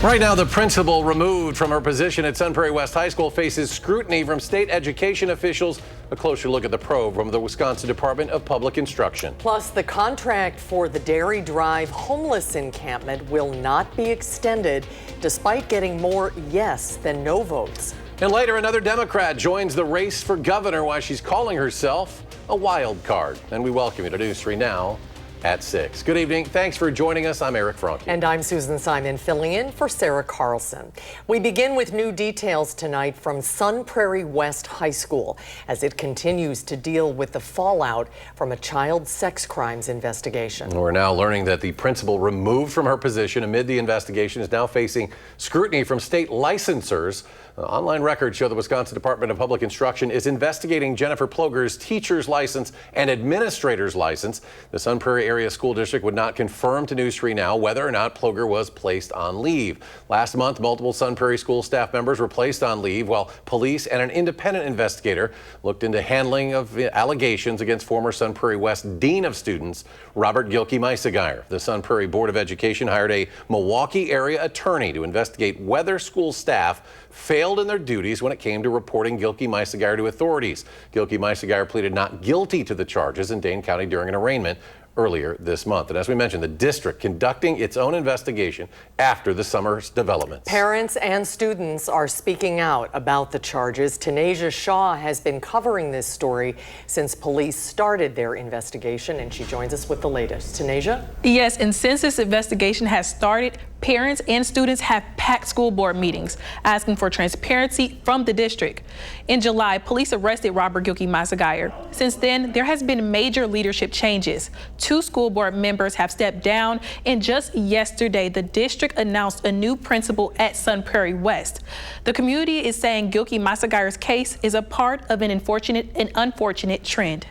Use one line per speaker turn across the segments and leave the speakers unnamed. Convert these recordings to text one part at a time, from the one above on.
Right now, the principal removed from her position at Sun Prairie West High School faces scrutiny from state education officials. A closer look at the probe from the Wisconsin Department of Public Instruction.
Plus, the contract for the Dairy Drive homeless encampment will not be extended, despite getting more yes than no votes.
And later, another Democrat joins the race for governor while she's calling herself a wild card. And we welcome you to News 3 Now at 6. Good evening. Thanks for joining us. I'm Eric Franke.
And I'm Susan Simon, filling in for Sarah Carlson. We begin with new details tonight from Sun Prairie West High School as it continues to deal with the fallout from a child sex crimes investigation.
We're now learning that the principal removed from her position amid the investigation is now facing scrutiny from state licensors. Online records show the Wisconsin Department of Public Instruction is investigating Jennifer Ploger's teacher's license and administrator's license. The Sun Prairie Area School District would not confirm to News 3 Now whether or not Ploger was placed on leave. Last month, multiple Sun Prairie school staff members were placed on leave while police and an independent investigator looked into handling of allegations against former Sun Prairie West Dean of Students, Robert Gilkey-Meissegeyer. The Sun Prairie Board of Education hired a Milwaukee area attorney to investigate whether school staff failed in their duties when it came to reporting Gilkey-Meissegeyer to authorities. Gilkey-Meissegeyer pleaded not guilty to the charges in Dane County during an arraignment earlier this month. And as we mentioned, the district conducting its own investigation after the summer's developments.
Parents and students are speaking out about the charges. Tanasia Shaw has been covering this story since police started their investigation, and she joins us with the latest. Tanasia?
Yes, and since this investigation has started, parents and students have packed school board meetings asking for transparency from the district. In July, police arrested Robert Gilkey-Meissegeyer. Since then, there has been major leadership changes. 2 school board members have stepped down, and just yesterday, the district announced a new principal at Sun Prairie West. The community is saying Gilkey-Meissegeyer's case is a part of an unfortunate trend.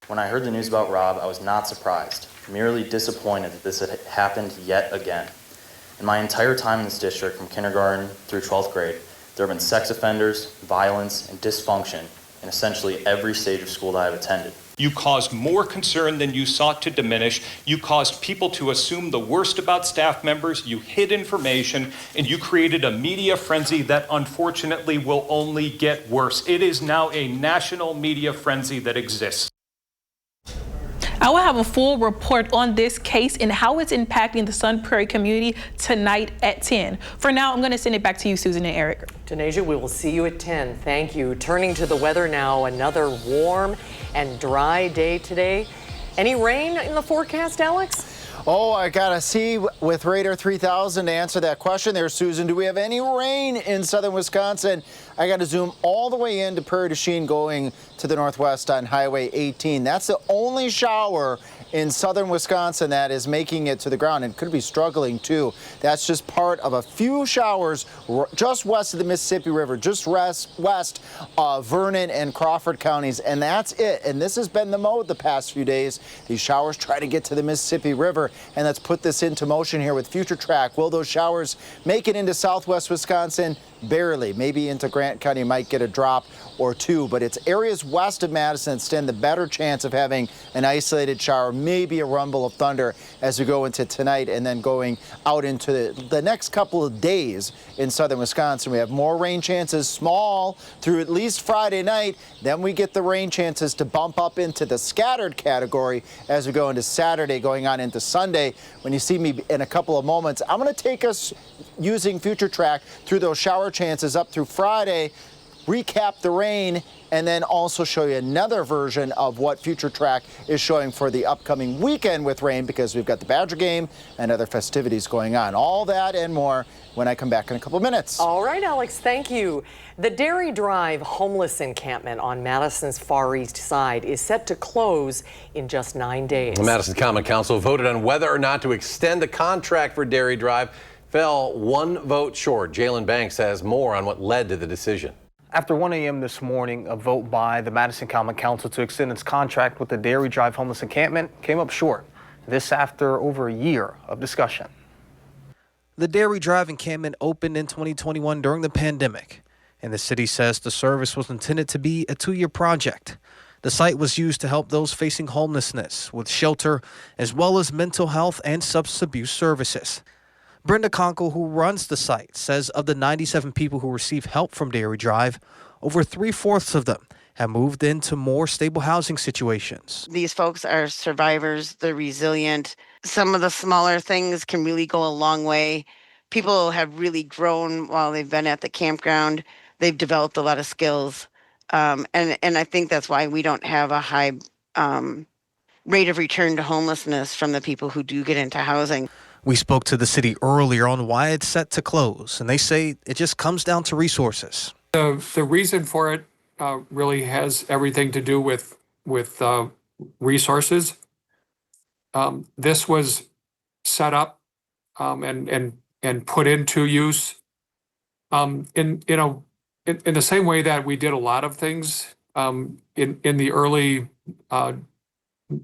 When I heard the news about Rob, I was not surprised, merely disappointed that this had happened yet again. In my entire time in this district, from kindergarten through 12th grade, there have been sex offenders, violence, and dysfunction in essentially every stage of school that I've attended.
You caused more concern than you sought to diminish. You caused people to assume the worst about staff members. You hid information, and you created a media frenzy that unfortunately will only get worse. It is now a national media frenzy that exists.
I will have a full report on this case and how it's impacting the Sun Prairie community tonight at 10. For now, I'm going to send it back to you, Susan and Eric.
Tanasia, we will see you at 10. Thank you. Turning to the weather now, another warm and dry day today. Any rain in the forecast, Alex?
Oh, I gotta see with Radar 3000 to answer that question there, Susan. Do we have any rain in southern Wisconsin? I got to zoom all the way into Prairie du Chien going to the northwest on Highway 18. That's the only shower in southern Wisconsin that is making it to the ground and could be struggling too. That's just part of a few showers just west of the Mississippi River, just west of Vernon and Crawford counties, and that's it. And this has been the mode the past few days. These showers try to get to the Mississippi River, and let's put this into motion here with Future Track. Will those showers make it into southwest Wisconsin? Barely. Maybe into Grant County might get a drop or two, but it's areas west of Madison that stand the better chance of having an isolated shower, maybe a rumble of thunder as we go into tonight and then going out into the next couple of days in southern Wisconsin. We have more rain chances, small through at least Friday night. Then we get the rain chances to bump up into the scattered category as we go into Saturday, going on into Sunday. When you see me in a couple of moments, I'm going to take us using Future Track through those shower chances up through Friday, recap the rain, and then also show you another version of what Future Track is showing for the upcoming weekend with rain, because we've got the Badger game and other festivities going on. All that and more when I come back in a couple minutes.
All right, Alex, thank you. The Dairy Drive homeless encampment on Madison's far east side is set to close in just 9 days.
The Madison Common Council voted on whether or not to extend the contract for Dairy Drive. Fell 1 vote short. Jalen Banks has more on what led to the decision.
After 1 a.m. this morning, a vote by the Madison Common Council to extend its contract with the Dairy Drive homeless encampment came up short. This after over a year of discussion.
The Dairy Drive encampment opened in 2021 during the pandemic, and the city says the service was intended to be a 2-year project. The site was used to help those facing homelessness with shelter, as well as mental health and substance abuse services. Brenda Conkle, who runs the site, says of the 97 people who receive help from Dairy Drive, over 3/4 of them have moved into more stable housing situations.
These folks are survivors, they're resilient. Some of the smaller things can really go a long way. People have really grown while they've been at the campground. They've developed a lot of skills. And I think that's why we don't have a high rate of return to homelessness from the people who do get into housing.
We spoke to the city earlier on why it's set to close, and they say it just comes down to resources.
The reason for it really has everything to do with resources. This was set up and put into use in the same way that we did a lot of things in the early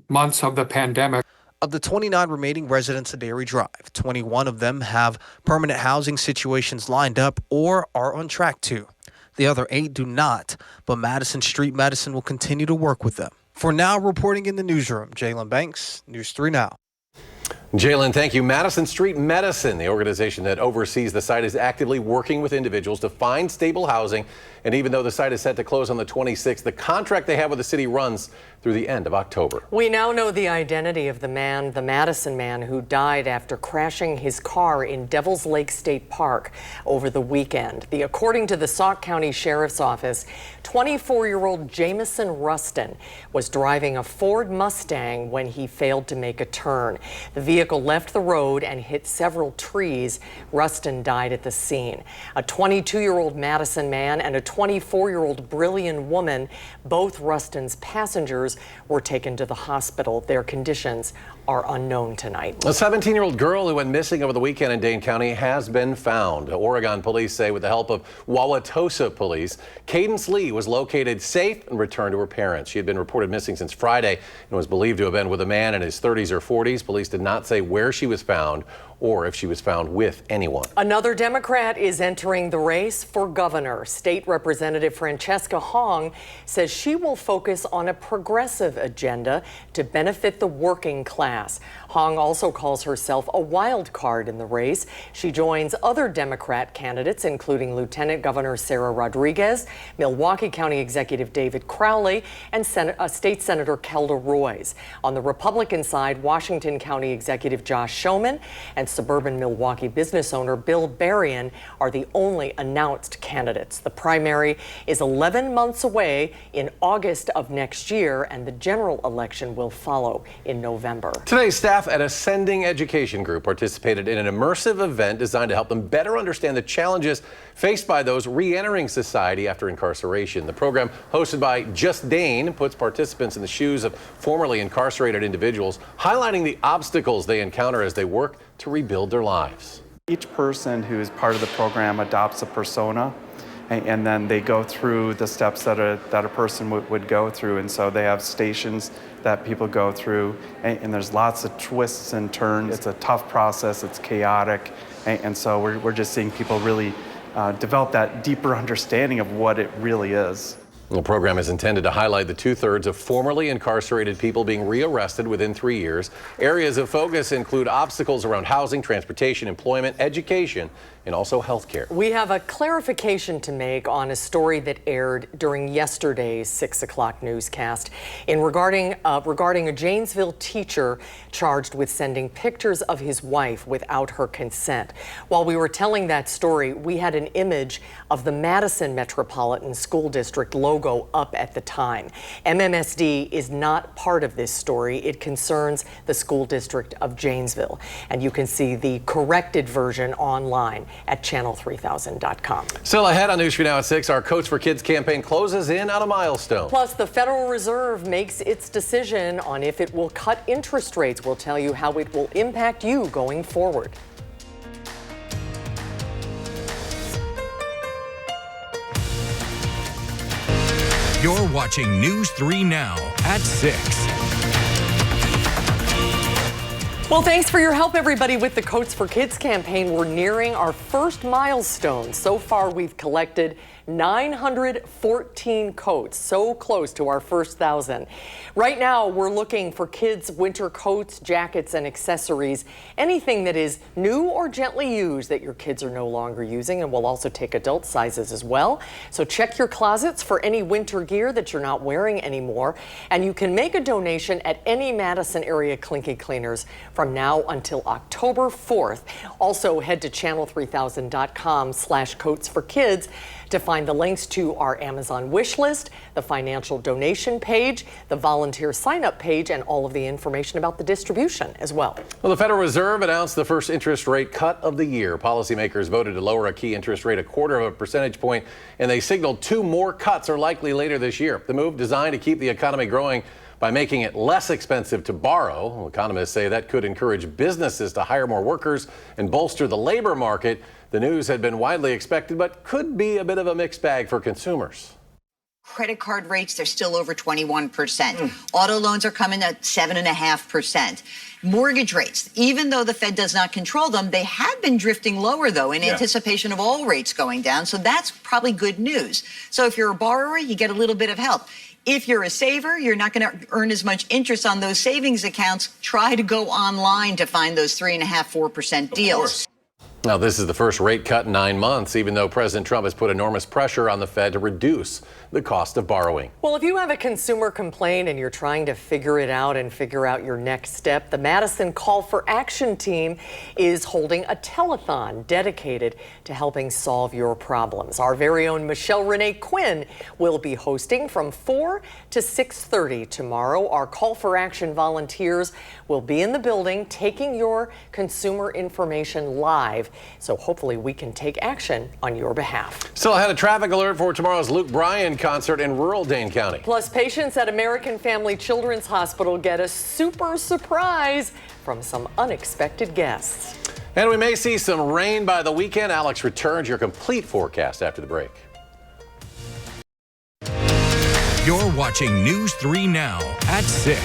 months of the pandemic.
Of the 29 remaining residents of Dairy Drive, 21 of them have permanent housing situations lined up or are on track to. The other 8 do not, but Madison Street Medicine will continue to work with them. For now, reporting in the newsroom, Jalen Banks, News 3 Now.
Jalen, thank you. Madison Street Medicine, the organization that oversees the site, is actively working with individuals to find stable housing. And even though the site is set to close on the 26th, the contract they have with the city runs through the end of October.
We now know the identity of the Madison man who died after crashing his car in Devil's Lake State Park over the weekend. According to the Sauk County Sheriff's Office, 24-year-old Jamison Rustin was driving a Ford Mustang when he failed to make a turn. The vehicle left the road and hit several trees. Rustin died at the scene. A 22-year-old Madison man and a 24-year-old Brilliant woman, both Rustin's passengers, were taken to the hospital. Their conditions are unknown tonight.
A 17-year-old girl who went missing over the weekend in Dane County has been found. Oregon police say with the help of Wauwatosa police, Cadence Lee was located safe and returned to her parents. She had been reported missing since Friday and was believed to have been with a man in his 30s or 40s. Police did not say where she was found or if she was found with anyone.
Another Democrat is entering the race for governor. State Representative Francesca Hong says she will focus on a progressive agenda to benefit the working class. Hong also calls herself a wild card in the race. She joins other Democrat candidates, including Lieutenant Governor Sarah Rodriguez, Milwaukee County Executive David Crowley, and State Senator Kelda Roys. On the Republican side, Washington County Executive Josh Schoeman and suburban Milwaukee business owner Bill Berrien are the only announced candidates. The primary is 11 months away in August of next year, and the general election will follow in November.
Today, staff at Ascending Education Group participated in an immersive event designed to help them better understand the challenges faced by those re-entering society after incarceration. The program, hosted by Just Dane, puts participants in the shoes of formerly incarcerated individuals, highlighting the obstacles they encounter as they work to rebuild their lives.
Each person who is part of the program adopts a persona, and then they go through the steps that a person would go through. And so they have stations that people go through, and there's lots of twists and turns. It's a tough process, it's chaotic, and so we're just seeing people really develop that deeper understanding of what it really is.
The program is intended to highlight the 2/3 of formerly incarcerated people being rearrested within 3 years. Areas of focus include obstacles around housing, transportation, employment, education, and also health care.
We have a clarification to make on a story that aired during yesterday's 6 o'clock newscast regarding a Janesville teacher charged with sending pictures of his wife without her consent. While we were telling that story, we had an image of the Madison Metropolitan School District logo up at the time. MMSD is not part of this story. It concerns the school district of Janesville, and you can see the corrected version online at channel3000.com.
Still ahead on News 3 Now at 6, our Coats for Kids campaign closes in on a milestone.
Plus, the Federal Reserve makes its decision on if it will cut interest rates. We'll tell you how it will impact you going forward.
You're watching News 3 Now at 6.
Well, thanks for your help, everybody, with the Coats for Kids campaign. We're nearing our first milestone. So far, we've collected 914 coats, so close to our first 1,000. Right now, we're looking for kids' winter coats, jackets, and accessories, anything that is new or gently used that your kids are no longer using, and we'll also take adult sizes as well. So check your closets for any winter gear that you're not wearing anymore, and you can make a donation at any Madison area Clinky Cleaners from now until October 4th. Also, head to channel3000.com/coats for kids to find the links to our Amazon wish list, the financial donation page, the volunteer sign-up page, and all of the information about the distribution as well.
Well, the Federal Reserve announced the first interest rate cut of the year. Policymakers voted to lower a key interest rate 1/4 percentage point, and they signaled 2 more cuts are likely later this year. The move designed to keep the economy growing by making it less expensive to borrow. Well, economists say that could encourage businesses to hire more workers and bolster the labor market. The news had been widely expected, but could be a bit of a mixed bag for consumers.
Credit card rates, they're still over 21%. Auto loans are coming at 7.5%. Mortgage rates, even though the Fed does not control them, they have been drifting lower, though, in anticipation of all rates going down. So that's probably good news. So if you're a borrower, you get a little bit of help. If you're a saver, you're not going to earn as much interest on those savings accounts. Try to go online to find those 3.5%, 4% deals.
Now, this is the first rate cut in 9 months, even though President Trump has put enormous pressure on the Fed to reduce the cost of borrowing.
Well, if you have a consumer complaint and you're trying to figure it out and figure out your next step, the Madison Call for Action team is holding a telethon dedicated to helping solve your problems. Our very own Michelle Renee Quinn will be hosting from 4 to 6:30 tomorrow. Our Call for Action volunteers will be in the building taking your consumer information live. So hopefully we can take action on your behalf.
Still ahead, a traffic alert for tomorrow's Luke Bryan concert in rural Dane County.
Plus, patients at American Family Children's Hospital get a super surprise from some unexpected guests.
And we may see some rain by the weekend. Alex returns your complete forecast after the break.
You're watching News 3 Now at 6.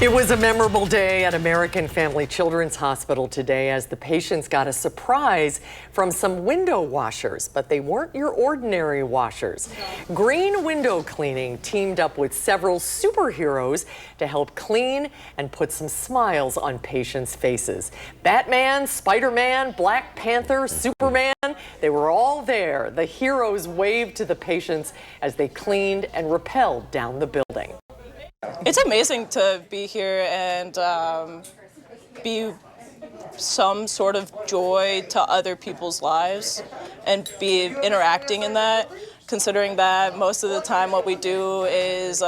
It was a memorable day at American Family Children's Hospital today as the patients got a surprise from some window washers, but they weren't your ordinary washers. Green Window Cleaning teamed up with several superheroes to help clean and put some smiles on patients' faces. Batman, Spider-Man, Black Panther, Superman, they were all there. The heroes waved to the patients as they cleaned and rappelled down the building.
It's amazing to be here and be some sort of joy to other people's lives and be interacting in that, considering that most of the time what we do is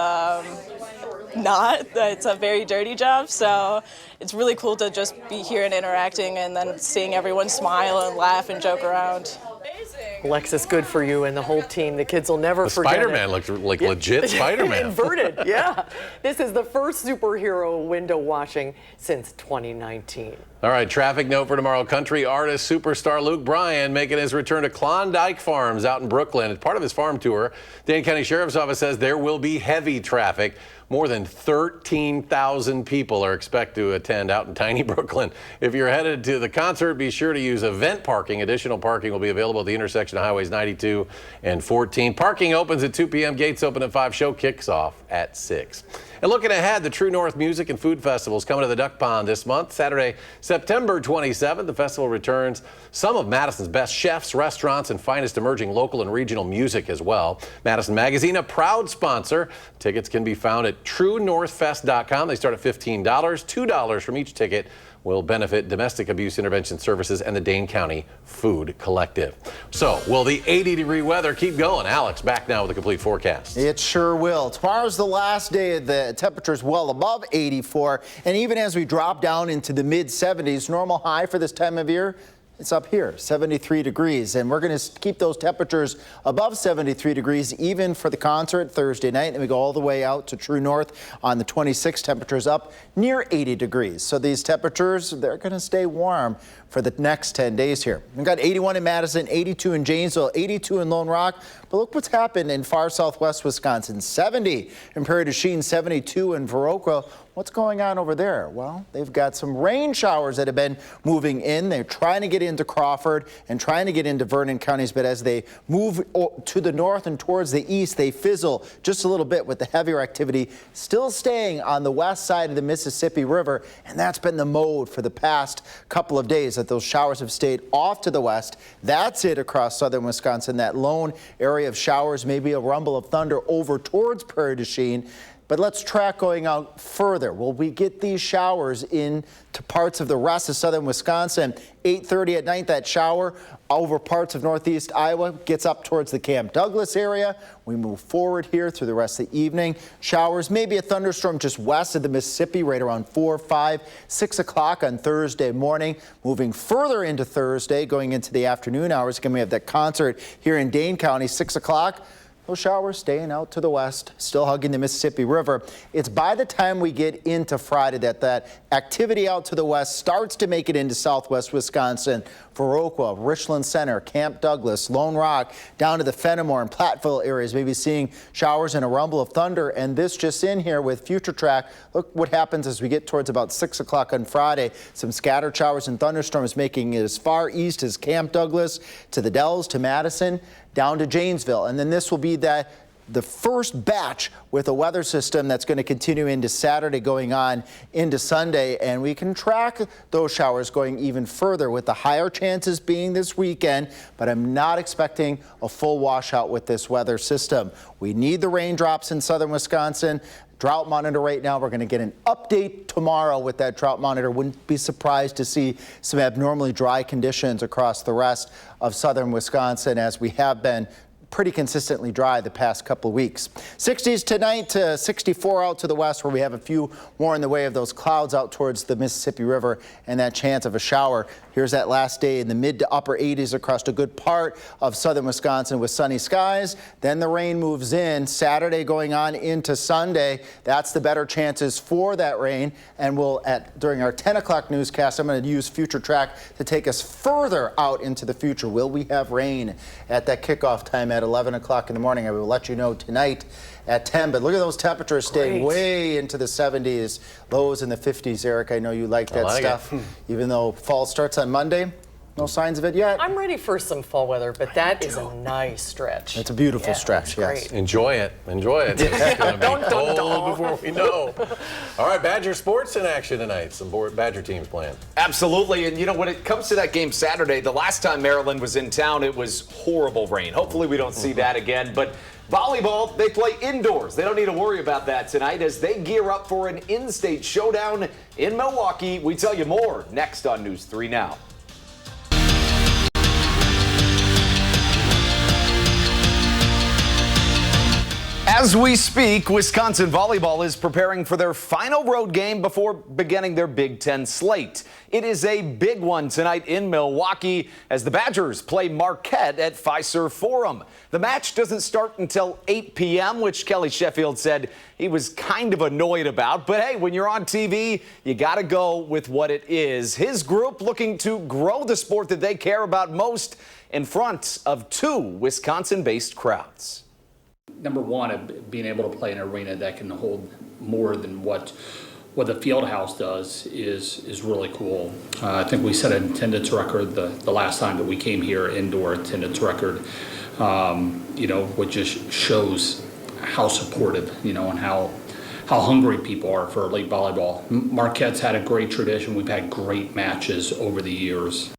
it's a very dirty job. So it's really cool to just be here and interacting and then seeing everyone smile and laugh and joke around.
Alexis, good for you and the whole team. The kids will never forget it.
Spider-Man looked like legit Spider-Man.
Inverted, yeah. This is the first superhero window washing since 2019.
All right, traffic note for tomorrow. Country artist superstar Luke Bryan making his return to Klondike Farms out in Brooklyn. As part of his farm tour, Dane County Sheriff's Office says there will be heavy traffic. More than 13,000 people are expected to attend out in tiny Brooklyn. If you're headed to the concert, be sure to use event parking. Additional parking will be available at the intersection of Highways 92 and 14. Parking opens at 2 p.m. Gates open at 5. Show kicks off at 6. And looking ahead, the True North Music and Food Festival is coming to the Duck Pond this month. Saturday, September 27th, the festival returns some of Madison's best chefs, restaurants, and finest emerging local and regional music as well. Madison Magazine, a proud sponsor. Tickets can be found at truenorthfest.com. They start at $15. $2 from each ticket will benefit Domestic Abuse Intervention Services and the Dane County Food Collective. So, will the 80-degree weather keep going? Alex, back now with a complete forecast.
It sure will. Tomorrow's the last day. The temperature's well above 84. And even as we drop down into the mid-70s, normal high for this time of year, it's up here, 73 degrees. And we're going to keep those temperatures above 73 degrees even for the concert Thursday night. And we go all the way out to True North on the 26th. Temperatures up near 80 degrees. So these temperatures, they're going to stay warm for the next 10 days here. We've got 81 in Madison, 82 in Janesville, 82 in Lone Rock. But look what's happened in far southwest Wisconsin. 70 in Prairie du Chien, 72 in Viroqua. What's going on over there? Well, they've got some rain showers that have been moving in. They're trying to get into Crawford and trying to get into Vernon counties, but as they move to the north and towards the east, they fizzle just a little bit with the heavier activity still staying on the west side of the Mississippi River, and that's been the mode for the past couple of days, that those showers have stayed off to the west. That's it across southern Wisconsin, that lone area of showers, maybe a rumble of thunder over towards Prairie du Chien. But let's track going out further. Will we get these showers into parts of the rest of southern Wisconsin? 8:30 at night, that shower over parts of northeast Iowa gets up towards the Camp Douglas area. We move forward here through the rest of the evening. Showers, maybe a thunderstorm just west of the Mississippi right around 4, 5, 6 o'clock on Thursday morning. Moving further into Thursday, going into the afternoon hours. Again, we have that concert here in Dane County, 6 o'clock. Those showers staying out to the west, still hugging the Mississippi River. It's by the time we get into Friday that activity out to the west starts to make it into southwest Wisconsin. Viroqua, Richland Center, Camp Douglas, Lone Rock, down to the Fenimore and Platteville areas, maybe seeing showers and a rumble of thunder. And this just in here with Future Track. Look what happens as we get towards about 6 o'clock on Friday. Some scattered showers and thunderstorms making it as far east as Camp Douglas, to the Dells, to Madison, down to Janesville. And then this will be the first batch with a weather system that's going to continue into Saturday, going on into Sunday. And we can track those showers going even further, with the higher chances being this weekend. But I'm not expecting a full washout with this weather system. We need the raindrops in southern Wisconsin. Drought monitor right now. We're going to get an update tomorrow with that drought monitor. Wouldn't be surprised to see some abnormally dry conditions across the rest of southern Wisconsin, as we have been pretty consistently dry the past couple of weeks. 60s tonight to 64 out to the west, where we have a few more in the way of those clouds out towards the Mississippi River and that chance of a shower. Here's that last day in the mid to upper 80s across a good part of southern Wisconsin with sunny skies. Then the rain moves in Saturday going on into Sunday. That's the better chances for that rain. And during our 10 o'clock newscast, I'm going to use Future Track to take us further out into the future. Will we have rain at that kickoff time at 11 o'clock in the morning? I will let you know tonight at 10. But look at those temperatures staying way into the 70s, lows in the 50s. Eric, I know you like that stuff. Even though fall starts on Monday, no signs of it yet.
I'm ready for some fall weather, but that is a nice stretch.
It's a beautiful stretch, yes.
Enjoy it. Enjoy it. It's going to be cold before we know. All right, Badger sports in action tonight. Some Badger teams playing.
Absolutely. And, you know, when it comes to that game Saturday, the last time Maryland was in town, it was horrible rain. Hopefully we don't see that again. But volleyball, they play indoors. They don't need to worry about that tonight as they gear up for an in-state showdown in Milwaukee. We tell you more next on News 3 Now. As we speak, Wisconsin volleyball is preparing for their final road game before beginning their Big Ten slate. It is a big one tonight in Milwaukee as the Badgers play Marquette at Fiserv Forum. The match doesn't start until 8 p.m., which Kelly Sheffield said he was kind of annoyed about. But hey, when you're on TV, you got to go with what it is. His group looking to grow the sport that they care about most in front of 2 Wisconsin-based crowds.
Number one, being able to play in an arena that can hold more than what the field house does is really cool. I think we set an attendance record the last time that we came here, indoor attendance record, which just shows how supportive, and how hungry people are for elite volleyball. Marquette's had a great tradition. We've had great matches over the years.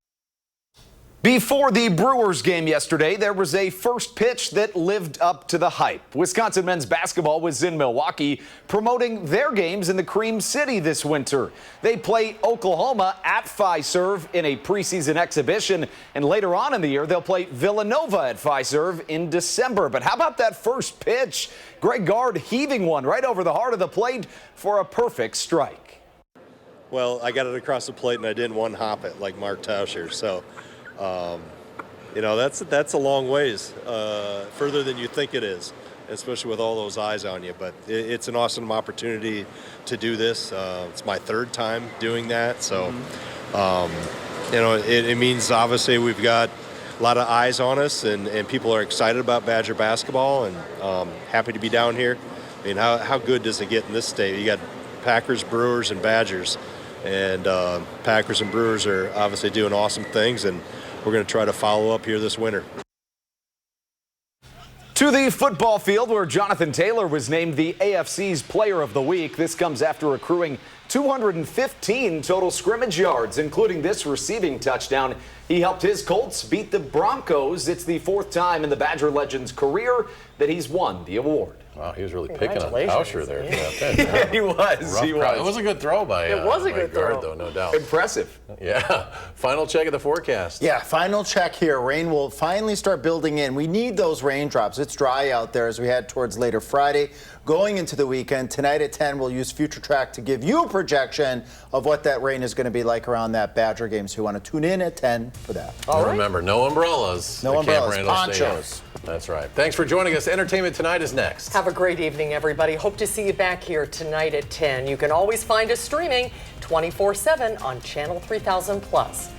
Before the Brewers game yesterday, there was a first pitch that lived up to the hype. Wisconsin men's basketball was in Milwaukee promoting their games in the Cream City this winter. They play Oklahoma at Fiserv in a preseason exhibition, and later on in the year, they'll play Villanova at Fiserv in December. But how about that first pitch? Greg Gard heaving one right over the heart of the plate for a perfect strike.
Well, I got it across the plate, and I didn't one-hop it like Mark Tauscher, so... that's a long ways, further than you think it is, especially with all those eyes on you. But it's an awesome opportunity to do this. It's my 3rd time doing that, so it means obviously we've got lot of eyes on us, and people are excited about Badger basketball, and happy to be down here. I mean, how good does it get in this state? You got Packers, Brewers, and Badgers, and Packers and Brewers are obviously doing awesome things, and we're going to try to follow up here this winter.
To the football field, where Jonathan Taylor was named the AFC's Player of the Week. This comes after accruing 215 total scrimmage yards, including this receiving touchdown. He helped his Colts beat the Broncos. It's the 4th time in the Badger legend's career that he's won the award.
Wow, he was really picking on Tauscher there.
Yeah, he was. He was.
It was a good throw by
It was a good
guard,
throw.
though, no doubt.
Impressive.
Yeah. Final check of the forecast.
Yeah, final check here. Rain will finally start building in. We need those raindrops. It's dry out there as we head towards later Friday. Going into the weekend, tonight at 10, we'll use Future Track to give you a projection of what that rain is going to be like around that Badger game. So you want to tune in at 10 for that.
All right. Remember, no umbrellas.
No
The
umbrellas,
camp rain will stay
ponchos.
on. That's right. Thanks for joining us. Entertainment Tonight is next.
Have a great evening, everybody. Hope to see you back here tonight at 10. You can always find us streaming 24/7 on Channel 3000 Plus.